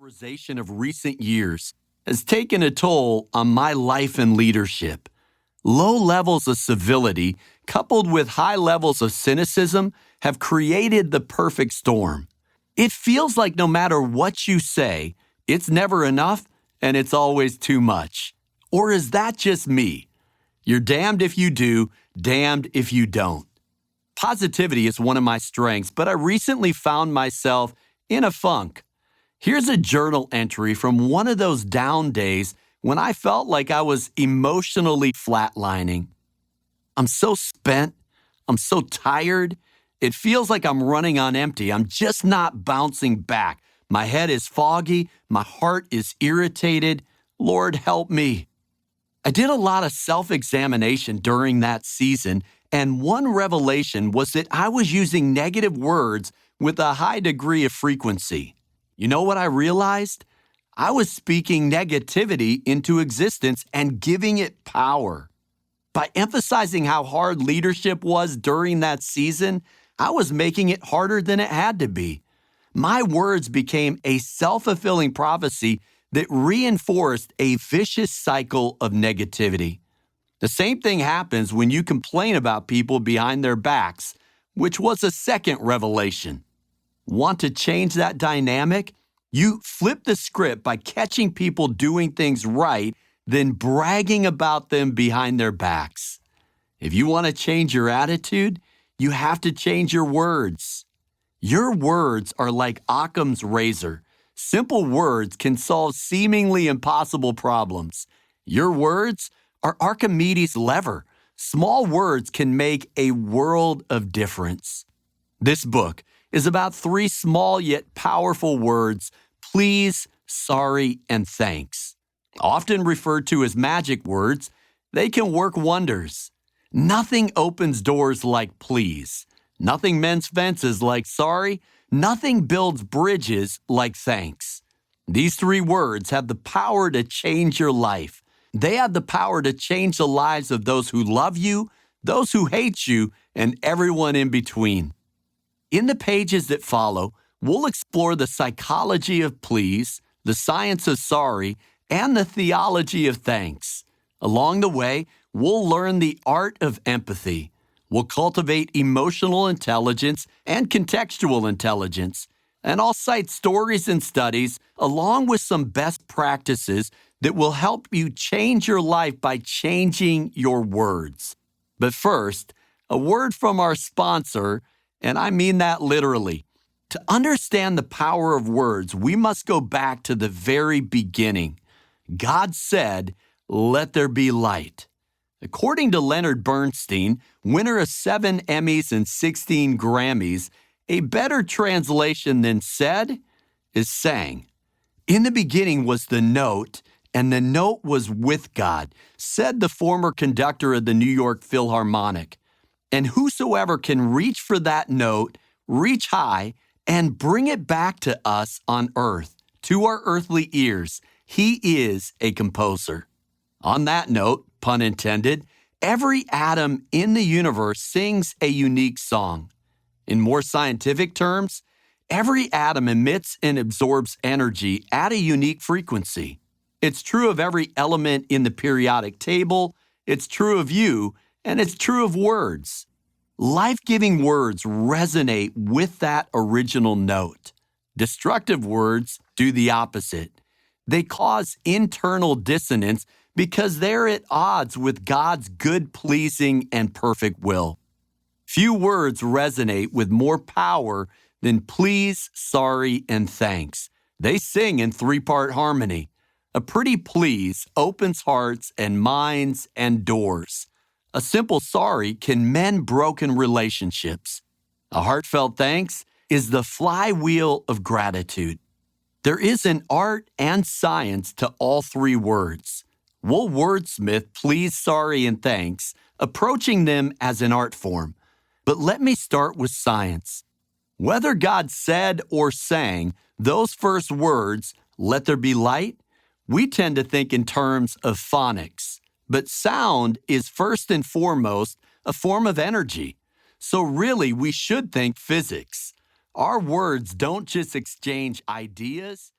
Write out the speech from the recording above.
polarization of recent years has taken a toll on my life and leadership. Low levels of civility, coupled with high levels of cynicism, have created the perfect storm. It feels like no matter what you say, it's never enough and it's always too much. Or is that just me? You're damned if you do, damned if you don't. Positivity is one of my strengths, but I recently found myself in a funk. Here's a journal entry from one of those down days when I felt like I was emotionally flatlining. I'm so spent. I'm so tired. It feels like I'm running on empty. I'm just not bouncing back. My head is foggy. My heart is irritated. Lord, help me. I did a lot of self-examination during that season, and one revelation was that I was using negative words with a high degree of frequency. You know what I realized? I was speaking negativity into existence and giving it power. By emphasizing how hard leadership was during that season, I was making it harder than it had to be. My words became a self-fulfilling prophecy that reinforced a vicious cycle of negativity. The same thing happens when you complain about people behind their backs, which was a second revelation. Want to change that dynamic? You flip the script by catching people doing things right, then bragging about them behind their backs. If you want to change your attitude, you have to change your words. Your words are like Occam's razor. Simple words can solve seemingly impossible problems. Your words are Archimedes' lever. Small words can make a world of difference. This book is about 3 small yet powerful words: please, sorry, and thanks. Often referred to as magic words, they can work wonders. Nothing opens doors like please. Nothing mends fences like sorry. Nothing builds bridges like thanks. These 3 words have the power to change your life. They have the power to change the lives of those who love you, those who hate you, and everyone in between. In the pages that follow, we'll explore the psychology of please, the science of sorry, and the theology of thanks. Along the way, we'll learn the art of empathy. We'll cultivate emotional intelligence and contextual intelligence. And I'll cite stories and studies along with some best practices that will help you change your life by changing your words. But first, a word from our sponsor, and I mean that literally. To understand the power of words, we must go back to the very beginning. God said, "Let there be light." According to Leonard Bernstein, winner of 7 Emmys and 16 Grammys, a better translation than said is sang. In the beginning was the note, and the note was with God, said the former conductor of the New York Philharmonic. And whosoever can reach for that note, reach high, and bring it back to us on earth, to our earthly ears, he is a composer. On that note, pun intended, every atom in the universe sings a unique song. In more scientific terms, every atom emits and absorbs energy at a unique frequency. It's true of every element in the periodic table, it's true of you, and it's true of words. Life-giving words resonate with that original note. Destructive words do the opposite. They cause internal dissonance because they're at odds with God's good, pleasing, and perfect will. Few words resonate with more power than please, sorry, and thanks. They sing in 3-part harmony. A pretty please opens hearts and minds and doors. A simple sorry can mend broken relationships. A heartfelt thanks is the flywheel of gratitude. There is an art and science to all 3 words. We'll wordsmith please, sorry, and thanks, approaching them as an art form. But let me start with science. Whether God said or sang those first words, let there be light, we tend to think in terms of phonics. But sound is first and foremost a form of energy. So really, we should think physics. Our words don't just exchange ideas,